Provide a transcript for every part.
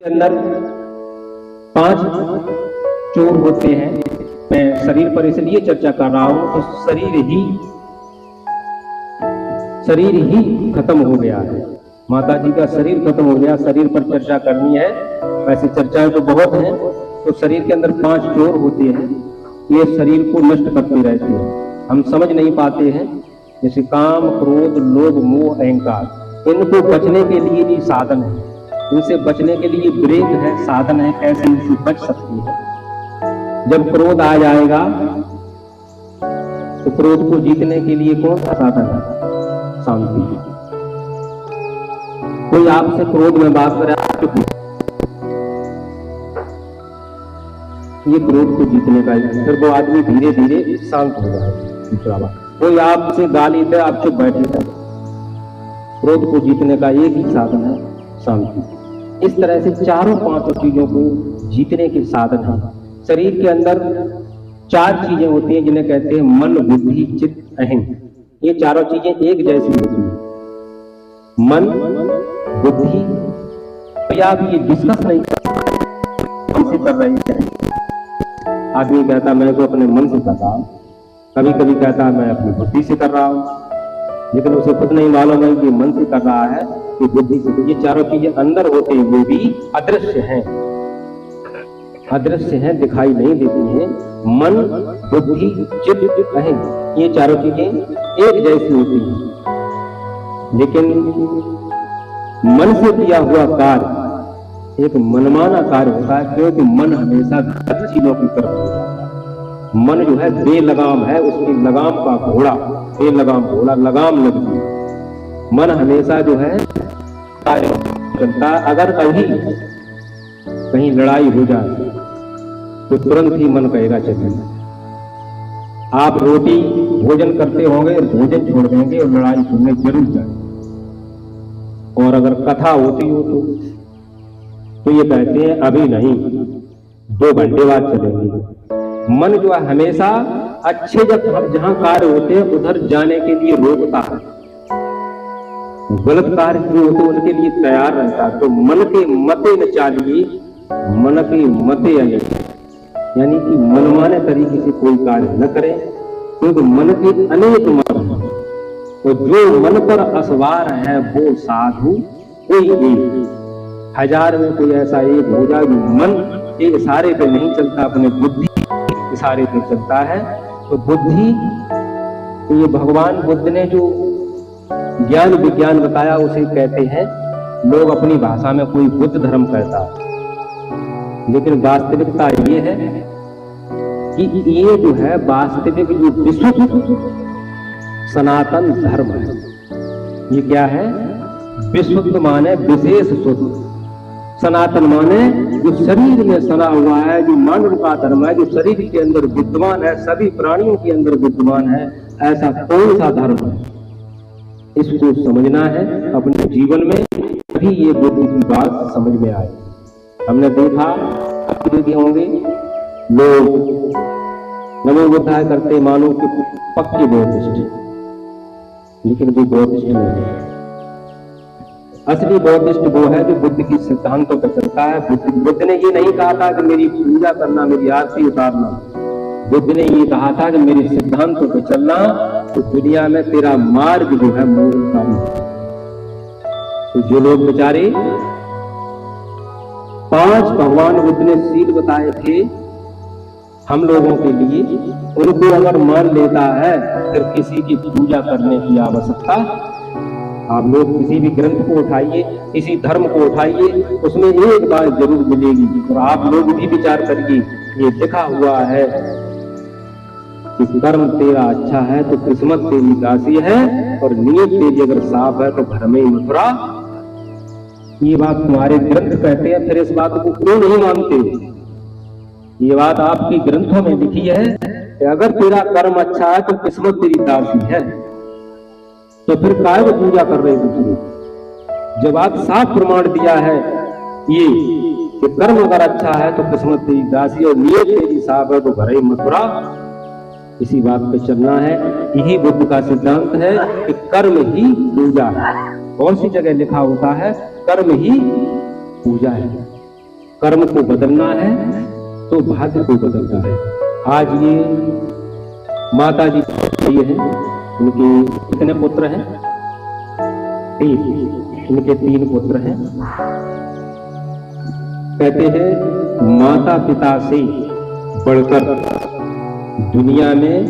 अंदर 5 चोर होते हैं। मैं शरीर पर इसलिए चर्चा कर रहा हूं तो शरीर ही खत्म हो गया है। माता जी का शरीर खत्म हो गया, शरीर पर चर्चा करनी है। वैसे चर्चाएं तो बहुत हैं। तो शरीर के अंदर 5 चोर होते हैं, ये शरीर को नष्ट करते रहते हैं। हम समझ नहीं पाते हैं, जैसे काम, क्रोध, लोभ, मोह, अहंकार। इनको बचने के लिए भी साधन है, इनसे बचने के लिए ब्रेक है, साधन है, कैसे इनसे बच सकती है। जब क्रोध आ जाएगा तो क्रोध को जीतने के लिए कौन सा साधन है? शांति। कोई आपसे क्रोध में बात करे, आप चुप, ये क्रोध को जीतने का है। फिर वो आदमी धीरे धीरे शांत हो जाए। दूसरा बात, कोई आपसे गाली दे, आप चुप बैठे रहे। क्रोध को जीतने का एक ही साधन है, शांति। इस तरह से चारों 5 चीजों को जीतने के साधन है। शरीर के अंदर 4 चीजें होती हैं जिन्हें कहते हैं मन, बुद्धि, चित्त, अहं। ये चारों चीजें एक जैसी होती हैं। मन, बुद्धि, तो आप ये डिस्कस नहीं कर रहे हैं। आदमी कहता मैं तो अपने मन से कर रहा हूं, कभी कभी कहता मैं अपनी बुद्धि से कर रहा हूं, लेकिन उसे खुद नहीं मालूम है कि मन से कर रहा है कि बुद्धि से। तो ये चारों चीजें अंदर होते हुए भी अदृश्य हैं, अदृश्य हैं, दिखाई नहीं देती हैं। मन, बुद्धि, चित्त, अहं, ये चारों चीजें एक जैसी होती हैं। लेकिन मन से किया हुआ कार्य एक मनमाना कार्य होता है, क्योंकि मन हमेशा गलत चीजों की तरफ हो जाता है। मन जो है बेलगाम है, उसकी लगाम का घोड़ा, बेलगाम घोड़ा, लगाम लगती है। मन हमेशा जो है कार्य चलता है। अगर कहीं लड़ाई हो जाए तो तुरंत ही मन कहेगा चलिए। आप रोटी भोजन करते होंगे और भोजन छोड़ देंगे और लड़ाई सुनने जरूर जाए। और अगर कथा होती हो तो ये कहते हैं अभी नहीं, 2 घंटे बाद चलेंगे। मन जो है हमेशा अच्छे जहां कार्य होते हैं उधर जाने के लिए रोकता है, गलत कार्य जो होते हैं उनके लिए तैयार रहता है। तो मन के मते न चालिए, मन के मते अने, यानी कि मनमाने तरीके से कोई कार्य न करें, क्योंकि मन के अनेक मत हैं। तो जो मन पर असवार है वो साधु कोई एक, 1000 में कोई ऐसा एक हो जाए जो मन के इशारे पे नहीं चलता, अपने बुद्धि इशारे पे चलता है। तो बुद्धि, तो ये भगवान बुद्ध ने जो ज्ञान विज्ञान बताया उसे कहते हैं, लोग अपनी भाषा में कोई बुद्ध धर्म कहता है, लेकिन वास्तविकता ये है कि ये जो है वास्तविक जो विशुद्ध सनातन धर्म है। ये क्या है? विशुद्ध माने विशेष शुद्ध, सनातन माने जो शरीर में सना हुआ है, जो मानव का धर्म है, जो शरीर के अंदर विद्यमान है, सभी प्राणियों के अंदर विद्यमान है। ऐसा कौन सा धर्म है, इसको समझना है अपने जीवन में, तभी ये बुद्धि की बात समझ में आए। हमने देखा, आप देखे होंगे, लोग नमो बुद्धाय करते मानो कि पक्के बौद्धिस्ट, लेकिन वो बौद्धिस्ट नहीं है। असली बौद्धिस्ट वो है जो बुद्ध की सिद्धांतों पर चलता है। बुद्ध ने ये नहीं कहा था कि मेरी पूजा करना, मेरी आरती उतारना। बुद्ध ने ये कहा था कि मेरे सिद्धांतों पर चलना, तो दुनिया में तेरा मार्ग जो है मोड़कारी है। तो जो लोग बेचारे 5 भगवान बुद्ध ने सील बताए थे हम लोगों के लिए, उनको अगर मान लेता है फिर किसी की पूजा करने की आवश्यकता। आप लोग किसी भी ग्रंथ को उठाइए, किसी धर्म को उठाइए, उसमें एक बात जरूर मिलेगी। और आप लोग भी विचार करिए, ये लिखा हुआ है कि कर्म तेरा अच्छा है तो किस्मत तेरी दासी है, और नीयत तेरी अगर साफ है तो घर में मथुरा। ये बात तुम्हारे ग्रंथ कहते हैं, फिर इस बात को क्यों नहीं मानते? ये बात आपकी ग्रंथों में लिखी है कि अगर तेरा कर्म अच्छा है तो किस्मत तेरी दासी है, तो फिर काय वो पूजा कर रहे दूसरे? जब आप साफ प्रमाण दिया है ये कि कर्म अगर अच्छा है तो किस्मत तेरी दासी और नीयत तेरी साफ है तो घर ही मथुरा, इसी बात पे चलना है। यही बुद्ध का सिद्धांत है कि कर्म ही पूजा है। कौन सी जगह लिखा होता है कर्म ही पूजा है? कर्म को बदलना है तो भाग्य को बदलना है। आज ये माता जी ये है, इनके कितने पुत्र हैं? 3। इनके 3 पुत्र हैं। कहते हैं माता पिता से बढ़कर दुनिया में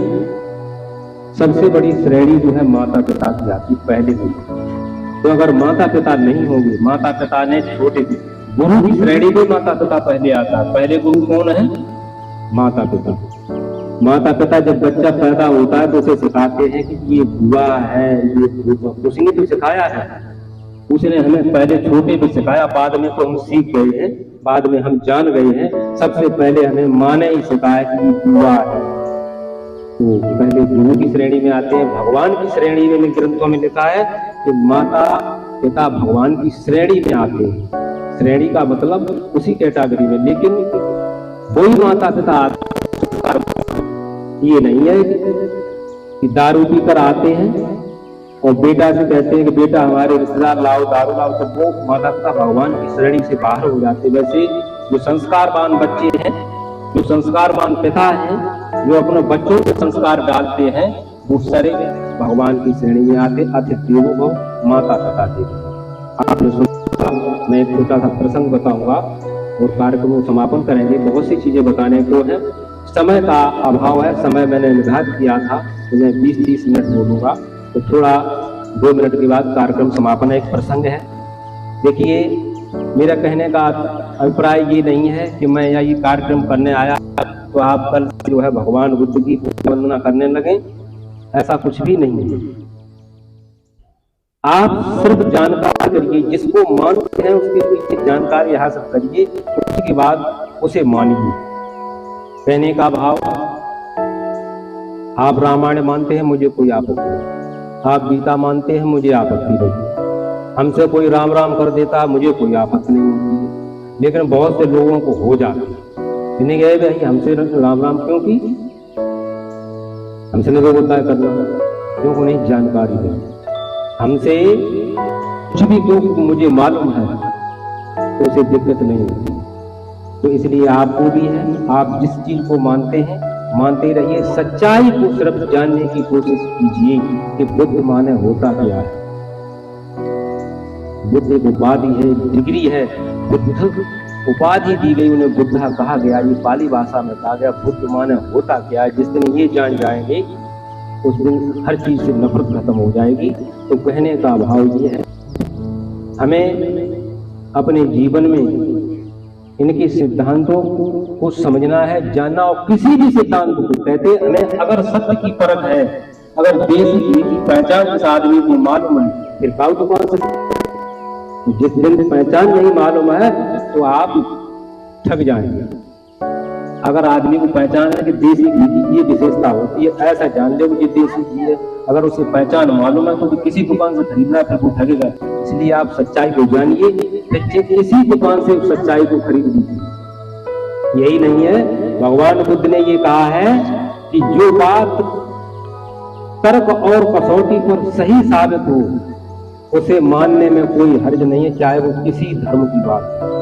सबसे बड़ी श्रेणी जो है माता पिता की आती पहले दिन। तो अगर माता पिता नहीं होंगे, माता पिता ने छोटे गुरु की श्रेणी में माता पिता पहले आता है। पहले गुरु कौन है? माता पिता। माता पिता जब बच्चा पैदा होता है तो उसे सिखाते हैं कि ये बुआ है, ये उसने तो सिखाया है, उसने हमें पहले छोटे भी सिखाया, बाद में तो हम सीख गए हैं, बाद में हम जान गए हैं। सबसे पहले हमें माँ ने ही सिखाया कि ये बुआ है। तो पहले गुरु की श्रेणी में आते हैं। भगवान की श्रेणी में ग्रंथों में लिखा है कि माता पिता भगवान की श्रेणी में आते हैं। श्रेणी का मतलब उसी कैटेगरी में, लेकिन वही माता पिता आते, ये नहीं है कि दारू पीकर आते हैं और बेटा से कहते हैं कि बेटा हमारे रिश्तेदार लाओ दारू लाओ, तो वो माता पिता भगवान की श्रेणी से बाहर हो जाते। वैसे जो संस्कारवान बच्चे हैं, जो संस्कारवान पिता हैं, जो अपने बच्चों को संस्कार डालते हैं, वो सारे भगवान की श्रेणी में आते। अतिथि देवो भव माता पिता देवो। आपने सुना, मैं एक छोटा सा प्रसंग बताऊंगा और कार्यक्रम को समापन करेंगे। बहुत सी चीजें बताने को है, समय का अभाव है। समय मैंने निर्धारित किया था तो मैं 20-30 मिनट बोलूंगा, तो थोड़ा 2 मिनट के बाद कार्यक्रम समापन। एक प्रसंग है। देखिए, मेरा कहने का अभिप्राय ये नहीं है कि मैं यहाँ ये कार्यक्रम करने आया तो आप कल जो है भगवान बुद्ध की वंदना करने लगे, ऐसा कुछ भी नहीं है। आप सिर्फ जानकारी करिए, जिसको मानते हैं उसके पीछे जानकारी हासिल करिए, उसके बाद उसे मानिए। कहने का भाव, आप रामायण मानते हैं, मुझे कोई आपत्ति नहीं। आप गीता मानते हैं, मुझे आपत्ति नहीं। हमसे कोई राम राम कर देता, मुझे कोई आपत्ति नहीं होती। लेकिन बहुत से लोगों को हो जाती है, इन्हें गए भाई हमसे राम राम क्यों की, हमसे नहीं होता है करना, क्योंकि नहीं जानकारी है। हमसे कुछ भी क्योंकि मुझे मालूम है तो उसे दिक्कत नहीं होती। तो इसलिए आपको भी है, आप जिस चीज को मानते हैं मानते रहिए। सच्चाई को सिर्फ जानने की कोशिश कीजिए कि बुद्ध माने होता क्या है। बुद्ध एक उपाधि है, डिग्री है। बुद्ध उपाधि दी गई, उन्हें बुद्धा कहा गया, ये पाली भाषा में कहा गया। बुद्ध माने होता क्या है, जिस दिन ये जान जाएंगे उस दिन हर चीज से नफरत खत्म हो जाएगी। तो कहने का भाव ये है, हमें अपने जीवन में इनके सिद्धांतों को समझना है, जानना। और किसी भी सिद्धांत को कहते हमें, अगर सत्य की परख है, अगर देश की पहचान इस आदमी को मालूम है, फिर काउ तो कौन सा। जिस दिन पहचान नहीं मालूम है तो आप ठग जाएंगे। अगर आदमी को पहचान है कि देसी घी की ये विशेषता होती है, ऐसा जान ले ये देसी घी है, अगर उसे पहचान मालूम है तो किसी दुकान से खरीदना फिर वो ठगेगा। इसलिए आप सच्चाई को जानिए, किसी दुकान से सच्चाई को खरीद लीजिए। यही नहीं है, भगवान बुद्ध ने ये कहा है कि जो बात तर्क और कसौटी पर सही साबित हो उसे मानने में कोई हर्ज नहीं है, चाहे वो किसी धर्म की बात हो।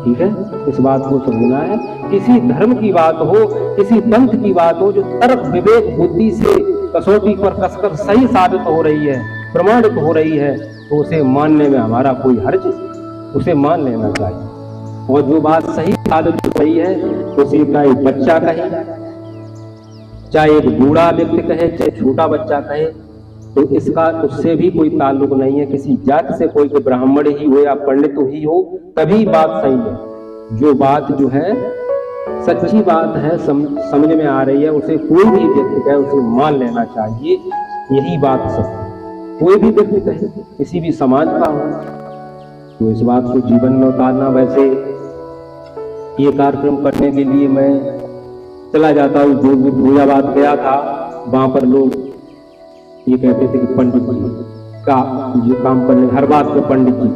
ठीक है, इस बात को समझना है। किसी धर्म की बात हो, किसी पंथ की बात हो, जो तर्क विवेक बुद्धि से कसौटी पर कसकर सही साबित हो रही है, प्रमाणित हो रही है, तो उसे मानने में हमारा कोई हर्ज, उसे मान लेना चाहिए। और जो बात सही साबित हो रही है उसे चाहे बच्चा कहे, चाहे एक बूढ़ा व्यक्ति कहे, चाहे छोटा बच्चा कहे, तो इसका उससे भी कोई ताल्लुक नहीं है किसी जाति से। कोई के ब्राह्मण ही हो या पंडित ही हो, तभी बात सही है। जो बात जो है सच्ची बात है, समझ में आ रही है, उसे कोई भी व्यक्ति कहे उसे मान लेना चाहिए। यही बात सत्य। कोई भी व्यक्ति कहे, किसी भी समाज का हो, तो इस बात को जीवन में उतारना। वैसे ये कार्यक्रम करने के लिए मैं चला जाता हूँ, फरीदाबाद गया था, वहां पर लोग ये कहते थे कि पंडित जी का ये काम करने, हर बात पे पंडित जी।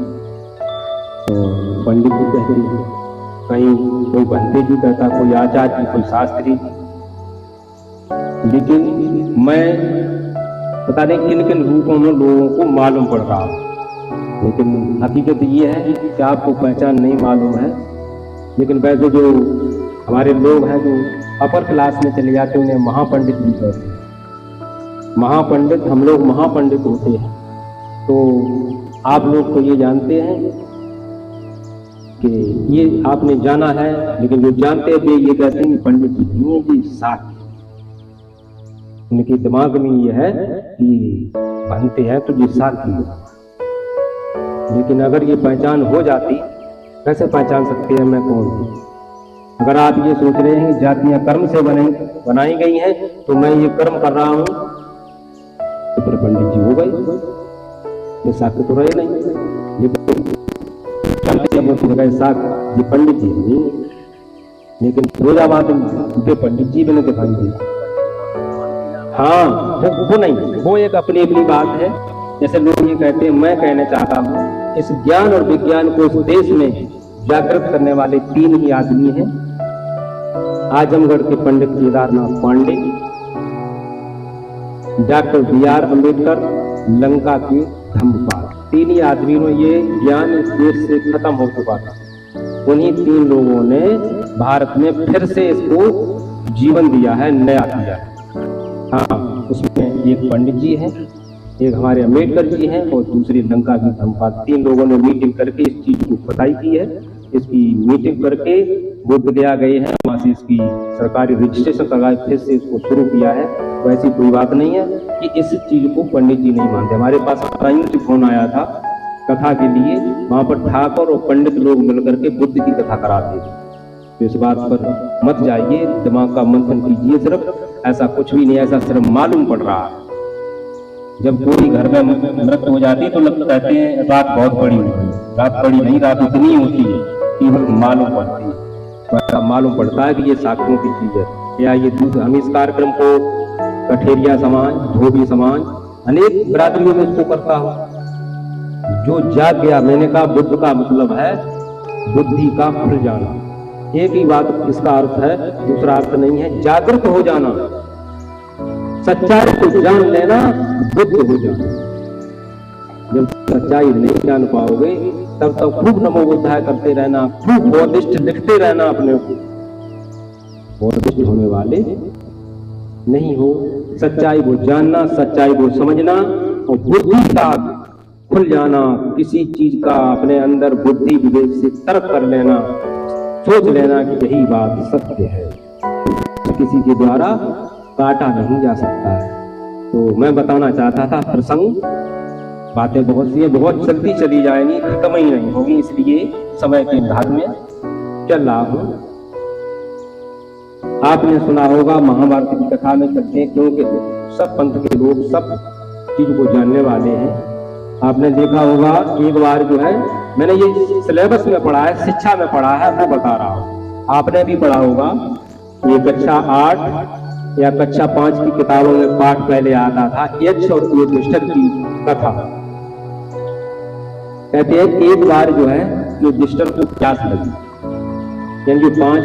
तो पंडित जी कहते हैं, कहीं कोई बंदे जी कहता, कोई आचार्य जी, कोई शास्त्री। लेकिन मैं पता नहीं किन किन रूपों में लोगों को मालूम पड़ रहा हूं, लेकिन हकीकत ये है कि आपको पहचान नहीं मालूम है लेकिन वैसे जो हमारे लोग हैं जो अपर क्लास में चले जाते हैं उन्हें महापंडित भी कहते हैं। महापंडित, हम लोग महापंडित होते हैं। तो आप लोग तो ये जानते हैं कि ये आपने जाना है, लेकिन जो जानते थे ये कहते हैं कि पंडित जी नहीं है, ये साथ उनके दिमाग में ये है कि बनते हैं तो ये साथी है। लेकिन अगर ये पहचान हो जाती, कैसे पहचान सकते हैं मैं कौन हूँ? अगर आप ये सोच रहे हैं कि जातियां कर्म से बनाई गई हैं तो मैं ये कर्म कर रहा हूं तो फिर पंडित जी हो गए, ये साथ तो रहे नहीं। लेकिन जगह साथ ये पंडित जी नहीं, लेकिन रोजाबाद उनके पंडित जी भी नहीं दिखाई दिए। हाँ, वो नहीं, वो एक अपनी अपनी बात है। जैसे लोग ये कहते हैं, मैं कहना चाहता हूँ इस ज्ञान और विज्ञान को इस देश में जागृत करने वाले 3 ही आदमी हैं। आजमगढ़ के पंडित केदारनाथ पांडे, डॉक्टर BR अम्बेडकर, लंका के धम्मपाल। 3 ही आदमियों ये ज्ञान इस देश से खत्म हो चुका था। उन्हीं 3 लोगों ने भारत में फिर से इसको जीवन दिया है, नया किया है। हाँ, उसमें एक पंडित जी हैं, एक हमारे अम्बेडकर जी हैं और दूसरी लंका की धम्मपाल। 3 लोगों ने मीटिंग करके इस चीज को बताई की है। इसकी मीटिंग करके बोध गया गए हैं, वहां से इसकी सरकारी रजिस्ट्रेशन करवाए, फिर से इसको शुरू किया है। वैसी कोई बात नहीं है कि इस चीज को पंडित जी नहीं मानते। हमारे पास से फोन आया था कथा के लिए, वहां पर ठाकुर और पंडित लोग मिलकर के बुद्ध की कथा कराते थे। तो इस बात पर मत जाइए, दिमाग का मंथन कीजिए। सिर्फ ऐसा कुछ भी नहीं, ऐसा सिर्फ मालूम पड़ रहा है। जब कोई घर में मृत्यु हो जाती है तो लोग कहते हैं रात बहुत बड़ी हुई। रात बड़ी नहीं, रात उतनी होती है, केवल मालूम पड़ती है। तो ऐसा मालूम पड़ता है कि ये साक्ष्यों की चीज है। या ये हम इस कार्यक्रम को कठेरिया समाज, धोबी समाज, अनेक बिरादरियों में इसको करता हूं। जो जाग गया, मैंने कहा बुद्ध का मतलब है बुद्धि का खुल जाना। एक ही बात इसका अर्थ है, दूसरा अर्थ नहीं है। जागृत हो जाना, सच्चाई को जान लेना, बुद्ध हो जाना। जब सच्चाई नहीं जान पाओगे तब तक खूब नमो बुद्धाय करते रहना, खूब बौद्धिस्ट लिखते रहना, अपने को बौद्धिस्ट होने वाले नहीं हो। सच्चाई को जानना, सच्चाई को समझना और बुद्धि का खुल जाना, किसी चीज का अपने अंदर बुद्धि विवेक से तर्क कर लेना, सोच लेना कि यही बात सत्य है, किसी के द्वारा काटा नहीं जा सकता है। तो मैं बताना चाहता था प्रसंग, बातें बहुत सी हैं, बहुत जल्दी चली जाएंगी, खत्म ही नहीं होगी, इसलिए समय के भाग में चल रहा हूं। आपने सुना होगा महाभारत की कथा में चलते हैं, क्योंकि सब पंथ के लोग सब चीज को जानने वाले हैं। आपने देखा होगा, एक बार जो है, मैंने ये सिलेबस में पढ़ा है, शिक्षा में पढ़ा है, वो बता रहा हूं। आपने भी पढ़ा होगा, ये कक्षा 8 या कक्षा 5 की किताबों में पाठ पहले आता था, यक्ष और युधिष्ठिर की कथा। कहते हैं एक बार जो है युधिष्ठिर को प्यास लगी, यानी जो 5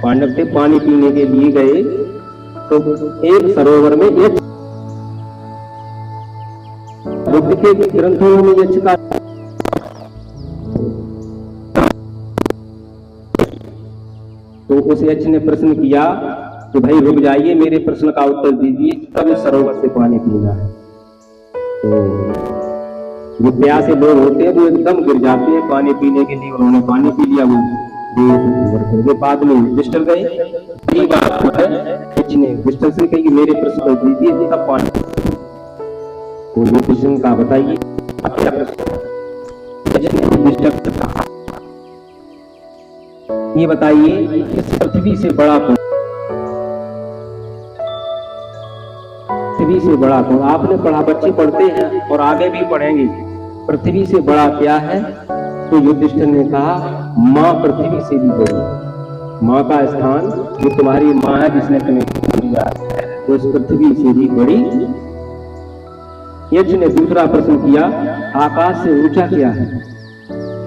पांडव थे पानी पीने के लिए गए, तो एक सरोवर में एक बुद्ध के ग्रंथों में यक्ष का तो उस यक्ष ने प्रश्न किया तो भाई रुक जाइए, मेरे प्रश्न का उत्तर दीजिए, तब इस सरोवर से पानी पीना है। तो जो प्यासे लोग होते हैं वो एकदम गिर जाते हैं पानी पीने के लिए। उन्होंने पानी पी लिया, वो बाद में युधिष्ठिर गए। यही बात है, यक्ष ने युधिष्ठिर से कही मेरे प्रश्न को दीजिए, तब पानी। तो युधिष्ठिर का बताइए क्या प्रश्न? ये बताइए इस पृथ्वी से बड़ा कौन? पृथ्वी से बड़ा कौन? आपने पढ़ा, बच्चे पढ़ते हैं और आगे भी पढ़ेंगे। पृथ्वी से बड़ा क्या है? तो युधिष्ठिर ने कहा माँ पृथ्वी से भी बड़ी। माँ का स्थान जो तुम्हारी माँ है जिसने तुम्हें दिया, तो इस पृथ्वी से भी बड़ी। यक्ष ने दूसरा प्रश्न किया आकाश से ऊंचा क्या है?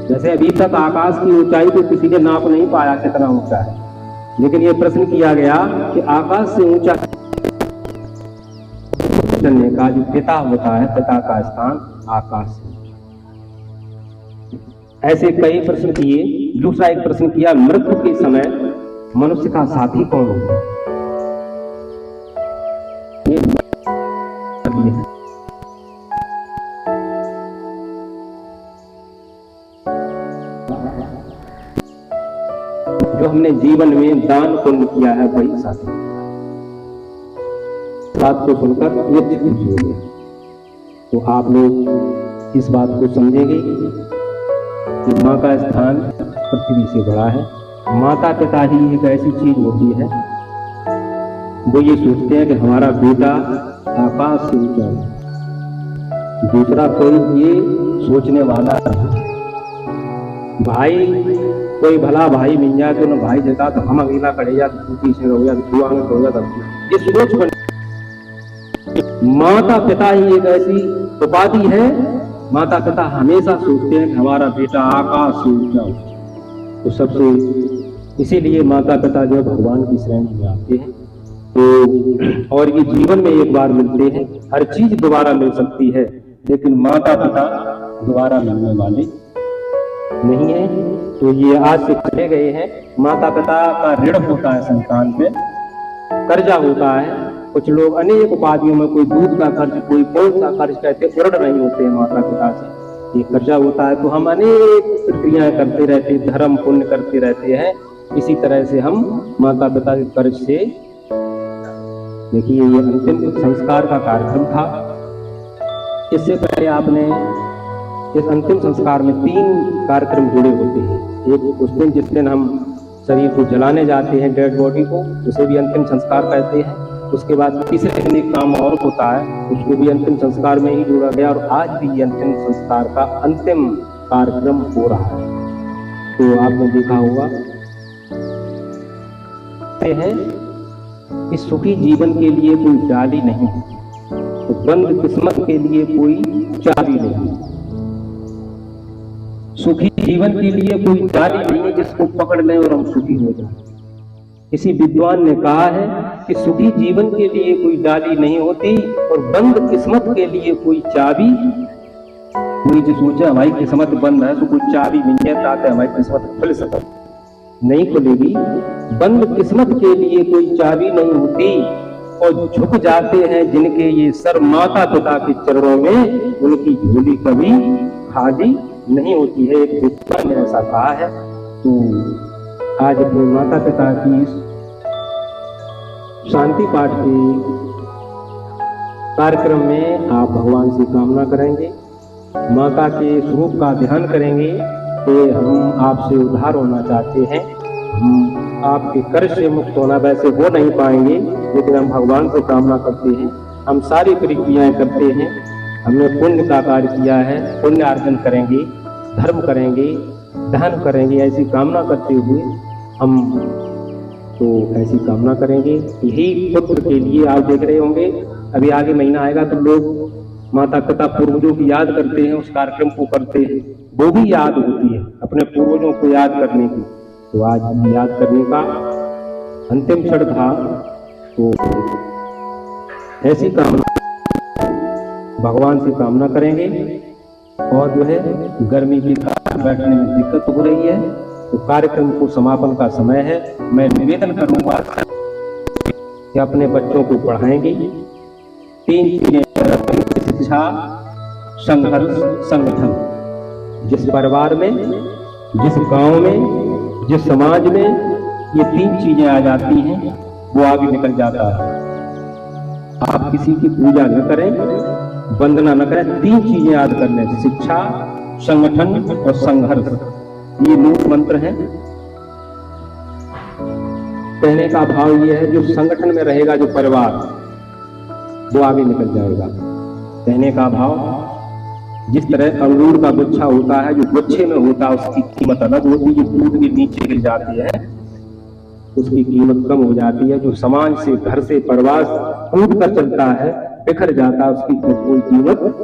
जैसे अभी तक आकाश की ऊंचाई को किसी ने नाप नहीं पाया कितना ऊंचा है, लेकिन यह प्रश्न किया गया कि आकाश से ऊंचा ने कहा जो पिता होता है, पिता का स्थान आकाश से। ऐसे कई प्रश्न किए, दूसरा एक प्रश्न किया, मृत्यु के समय मनुष्य का साथी कौन होगा? जो हमने जीवन में दान पुण्य किया है वही साथी। बात को सुनकर ये खुशी हो गया। तो आप लोग इस बात को समझेंगे कि माँ का स्थान पृथ्वी से बड़ा है। माता पिता ही एक ऐसी चीज होती है, वो ये सोचते हैं कि हमारा बेटा आकाश से ऊंचा है, दूसरा कोई ये सोचने वाला नहीं। भाई कोई भला भाई मिल जाए तो ना भाई देता तो हम अकेला खड़े जा, तू पीछे रहो या तू आगे खड़ो जा, ये सोच बन। माता पिता ही एक ऐसी उपाधि है, माता पिता हमेशा सोचते हैं कि हमारा बेटा आकाश से ऊंचा हो। तो सबसे इसीलिए माता पिता जो भगवान की श्रेणी में आते हैं। तो और ये जीवन में एक बार मिलते हैं, हर चीज दोबारा मिल सकती है, लेकिन माता पिता दोबारा मिलने वाले नहीं है। तो ये आज से चले गए हैं। माता पिता का ऋण होता है संतान पे, कर्जा होता है। कुछ लोग अनेक उपाधियों में, कोई दूध का कर्ज, कोई कौन सा कर्ज कहते ऋण नहीं होते हैं माता पिता से, ये कर्जा होता है। तो हम अनेक प्रक्रियाएं करते रहते, धर्म पुण्य करते रहते हैं। इसी तरह से हम माता पिता के कर्ज से, देखिए ये अंतिम संस्कार का कार्यक्रम था। इससे पहले आपने इस अंतिम संस्कार में 3 कार्यक्रम जुड़े होते हैं। एक उस दिन जिस दिन हम शरीर को जलाने जाते हैं, डेड बॉडी को, उसे भी अंतिम संस्कार कहते हैं। उसके बाद तीसरे दिन एक काम और होता है, उसको भी अंतिम संस्कार में ही जोड़ा गया। और आज भी ये अंतिम संस्कार का अंतिम कार्यक्रम हो रहा है। तो आपने देखा होगा है इस सुखी जीवन के लिए कोई चाबी नहीं है, तो बंद किस्मत के लिए कोई चाबी नहीं। सुखी जीवन के लिए कोई चाबी नहीं है जिसको पकड़ लें और हम सुखी हो जाएं। किसी विद्वान ने कहा है कि सुखी जीवन के लिए कोई डाली नहीं होती और बंद किस्मत के लिए कोई चाबी। कोई जो सोचे हमारी किस्मत बंद है तो कोई चाबी मिल जाए ताकि हमारी किस्मत खुल सके, नहीं खुलेगी। बंद किस्मत के लिए कोई चाबी नहीं होती। और झुक जाते हैं जिनके ये सर माता पिता के चरणों में, उनकी झोली कभी खाली नहीं होती है। एक विद्वान ने ऐसा कहा है। तो आज अपने माता पिता की शांति पाठ के कार्यक्रम में आप भगवान से कामना करेंगे, माता के स्वरूप का ध्यान करेंगे कि हम आपसे उद्धार होना चाहते हैं। हम आपके कर्ज से मुक्त होना वैसे हो नहीं पाएंगे, लेकिन हम भगवान से कामना करते हैं। हम सारी प्रक्रियाएं करते हैं। हमने पुण्य का कार्य किया है, पुण्य अर्जन करेंगे, धर्म करेंगे, दान करेंगे, ऐसी कामना करते हुए हम तो ऐसी कामना करेंगे। यही पुत्र के लिए आप देख रहे होंगे, अभी आगे महीना आएगा तो लोग माता पिता पूर्वजों की याद करते हैं, उस कार्यक्रम को करते हैं। वो भी याद होती है अपने पूर्वजों को याद करने की। तो आज याद करने का अंतिम क्षण था। तो ऐसी कामना भगवान से कामना करेंगे। और जो है गर्मी के कारण बैठने में दिक्कत हो रही है, तो कार्यक्रम को समापन का समय है। मैं निवेदन करूंगा कि अपने बच्चों को पढ़ाएंगे। 3 चीजें: शिक्षा, संघर्ष, संगठन। जिस परिवार में, जिस गांव में, जिस समाज में ये 3 चीजें आ जाती हैं, वो आगे निकल जाता है। आप किसी की पूजा न करें, वंदना न करें, 3 चीजें याद कर लें: शिक्षा, संगठन और संघर्ष। ये मूल मंत्र है। कहने का भाव ये है, जो संगठन में रहेगा जो परिवार, वो आगे निकल जाएगा। कहने का भाव, जिस तरह अंगूर का गुच्छा होता है, जो गुच्छे में होता है उसकी कीमत अलग होती है, जो टूट के नीचे गिर जाती है उसकी कीमत कम हो जाती है। जो समाज से, घर से, परिवार टूट कर चलता है, बिखर जाता है, उसकी कोई कीमत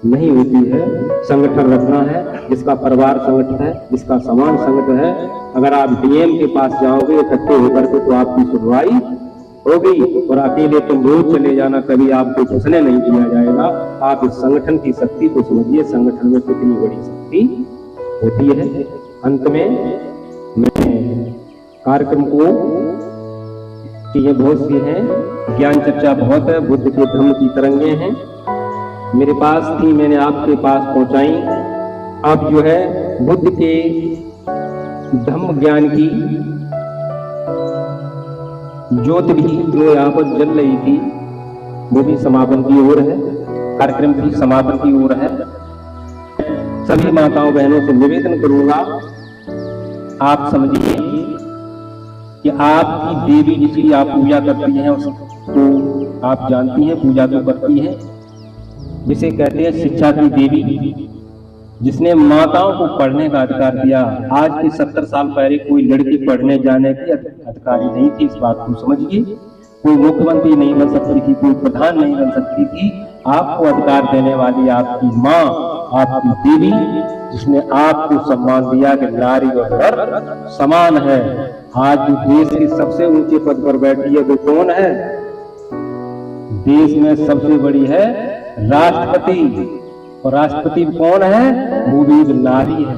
नहीं होती है। संगठन रखना है, जिसका परिवार संगठन है, जिसका समाज संगठन है। अगर आप डीएम के पास जाओगे इकट्ठे होकर के तो आपकी सुनवाई होगी, और अकेले तुम रोज चले जाना, कभी आपको घुसने नहीं दिया जाएगा। आप इस संगठन की शक्ति को समझिए, संगठन में कितनी बड़ी शक्ति होती है। अंत में मैं कार्यक्रम को चीजें बहुत सी हैं, ज्ञान चर्चा बहुत है, बुद्ध के धम्म की तरंगे हैं, मेरे पास थी मैंने आपके पास पहुंचाई। अब जो है बुद्ध के धम्म ज्ञान की ज्योति भी जो यहाँ पर जल रही थी वो भी समापन की ओर है, कार्यक्रम भी समापन की ओर है। सभी माताओं बहनों से निवेदन करूंगा, आप समझिए कि आपकी देवी जिसकी आप पूजा करती हैं उसको आप जानती हैं, पूजा तो करती हैं, जिसे कहते हैं शिक्षा की देवी, जिसने माताओं को पढ़ने का अधिकार दिया। आज के 70 साल पहले कोई लड़की पढ़ने जाने की अधिकारी नहीं थी, इस बात को समझिए। कोई मुख्यमंत्री नहीं बन सकती थी, कोई प्रधान नहीं बन सकती थी। आपको अधिकार देने वाली आपकी माँ, आपकी देवी, जिसने आपको सम्मान दिया कि नारी और नर समान है। आज जो देश के सबसे ऊंचे पद पर बैठी है वो कौन है? देश में सबसे बड़ी है राष्ट्रपति, और राष्ट्रपति कौन है? वो भी एक नारी है।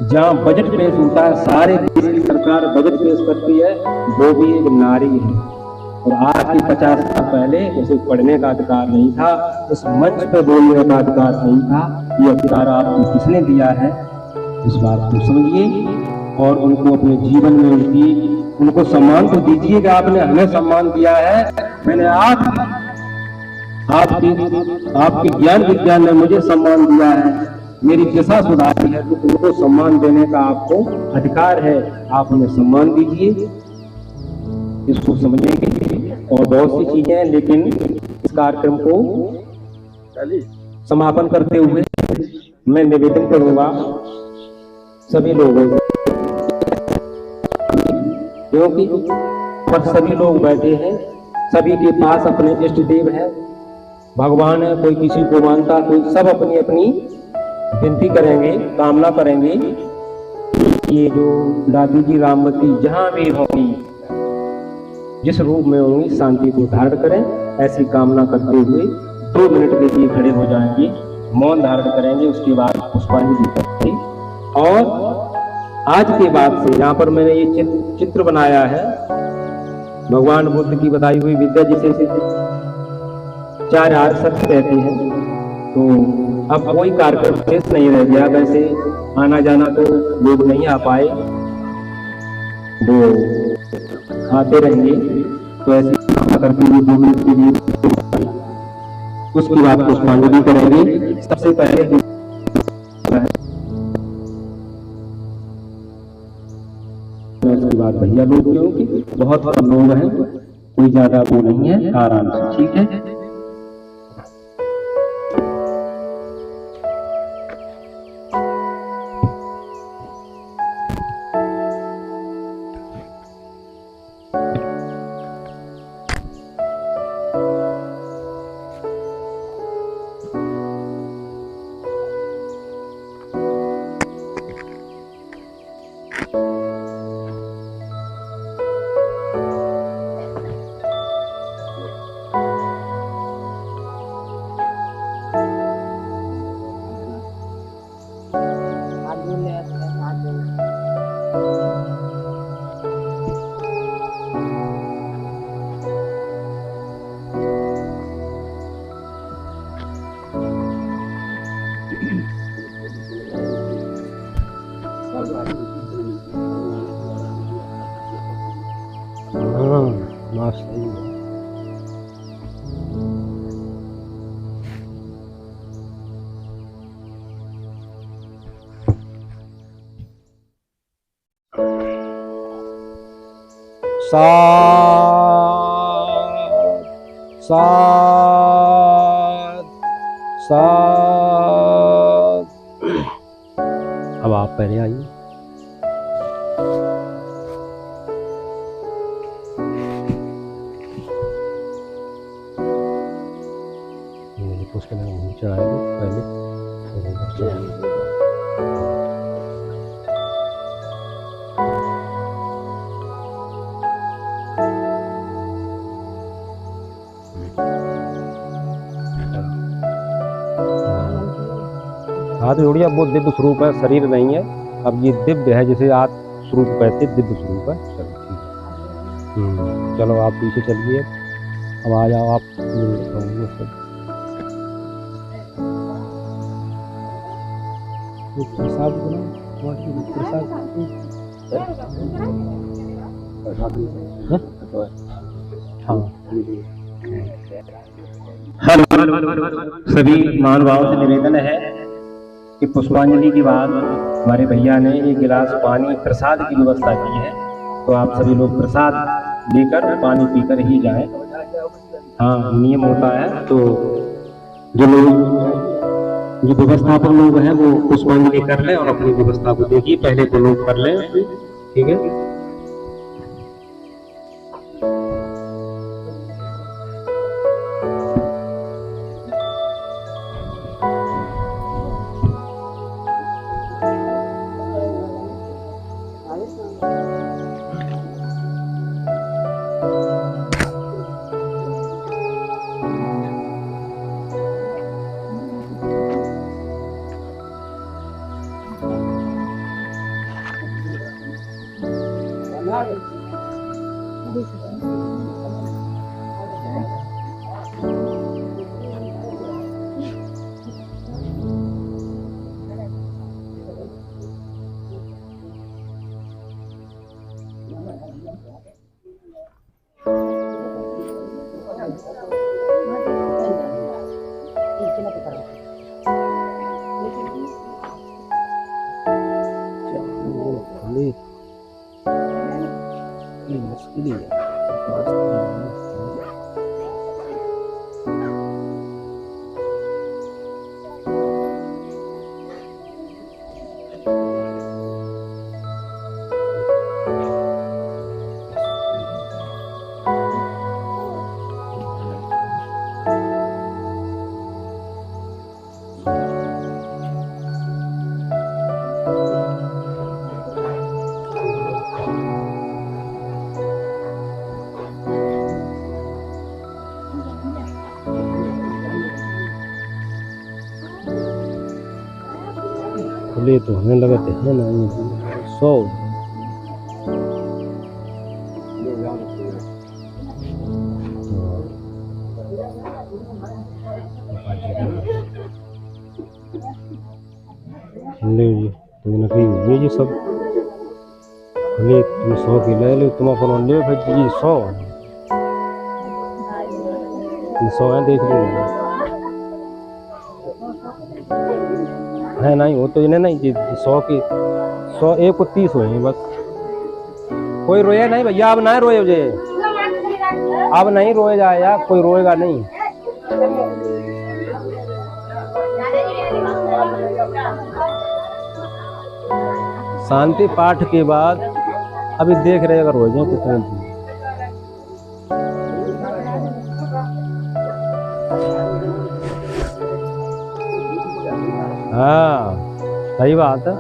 जहां बजट पेश होता है, सारे देश की सरकार बजट पेश करती है, वो भी एक नारी है। और आज के 50 साल पहले उसे पढ़ने का अधिकार नहीं था, उस मंच पर बोलने का अधिकार नहीं था। ये अधिकार आपको किसने दिया है, इस बात को समझिए और उनको अपने जीवन में उनको सम्मान तो दीजिए कि आपने हमें सम्मान दिया है। मैंने आपके ज्ञान विज्ञान ने मुझे सम्मान दिया है, मेरी दिशा सुधारी है, तो उनको सम्मान देने का आपको अधिकार है। आप उन्हें सम्मान दीजिए, इसको समझेंगे और बहुत सी चीजें हैं। लेकिन इस कार्यक्रम को समापन करते हुए मैं निवेदन करूंगा सभी लोगों से, क्योंकि पर सभी लोग बैठे हैं, सभी के पास अपने इष्ट देव हैं, भगवान है, कोई किसी को मानता, कोई सब अपनी अपनी विनती करेंगे, कामना करेंगे। ये जो दादी जी रामवती जहां भी होंगी, जिस रूप में होंगी, शांति को धारण करें, ऐसी कामना करते हुए 2 मिनट के लिए खड़े हो जाएंगे, मौन धारण करेंगे, उसके बाद पुष्पांजलि करेंगे। और आज के बाद से यहाँ पर मैंने ये चित्र बनाया है, भगवान बुद्ध की बताई हुई विद्या जिसे 4 आर्य सत्य कहते हैं। तो अब कोई कार्यक्रम शेष नहीं रह गया, वैसे आना जाना तो लोग नहीं आ पाए, वो आते रहेंगे, तो ऐसे करके 2 मिनट के लिए उसके बाद पुष्पांजलि करेंगे। सबसे पहले उसके बाद भैया लोग, क्योंकि बहुत लोग हैं, कोई ज्यादा वो नहीं है, आराम से, ठीक है। साथ अब आप पहले आइए। उसके नाम चढ़ाएंगे पहले, हाथ जोड़िए। अब वो दिव्य स्वरूप है, शरीर नहीं है। अब ये दिव्य है, जैसे आप स्वरूप कहते, दिव्य स्वरूप है। चलो ठीक है। चलो आप पीछे चलिए, अब आ जाओ आप। प्रसाद हाँ, सभी महानुभावों से निवेदन है कि पुष्पांजलि के बाद हमारे भैया ने एक गिलास पानी प्रसाद की व्यवस्था की है, तो आप सभी लोग प्रसाद लेकर पानी पीकर ही जाएं। हाँ, नियम होता है। तो जो लोग, जो व्यवस्थापक लोग हैं वो पुष्पांजलि कर लें और अपनी व्यवस्था को देखिए, पहले तो लोग कर लें, ठीक है। मुश्किल है। खुले तो हमें लगते हैं ना 100। ले जी तुमने कही ये सब खुले, तुम 100 की ले लो, तुम अपन ले भाई ये 100 है, देख लीजिए है नहीं, वो तो इन्हें नहीं 100 की 100 एक को 30 हुए बस। कोई रोया नहीं भैया, अब नहीं रोए मुझे, अब नहीं रोए जाएगा, कोई रोएगा नहीं। शांति पाठ के बाद अभी देख रहे अगर हो जाए कितने। हाँ सही बात है।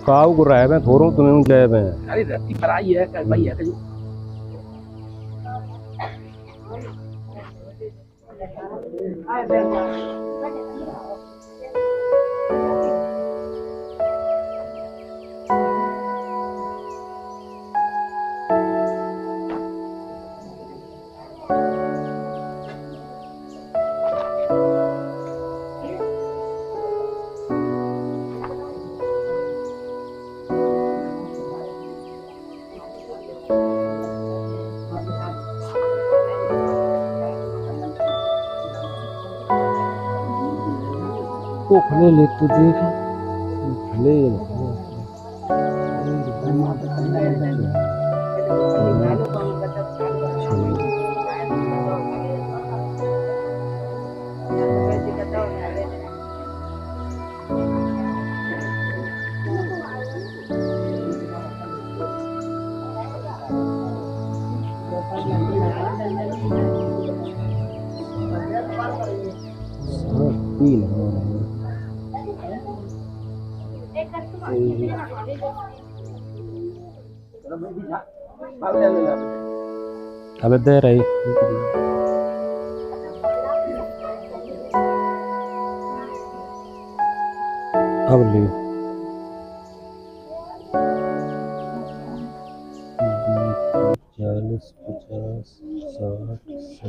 काऊ को रहे मैं थोड़ू तुम्हें जाए मैं अरे रत्ती पराई है कर भैया का को खुले ले तो देख खुले अब दे रही अब लियो 40 50 60 70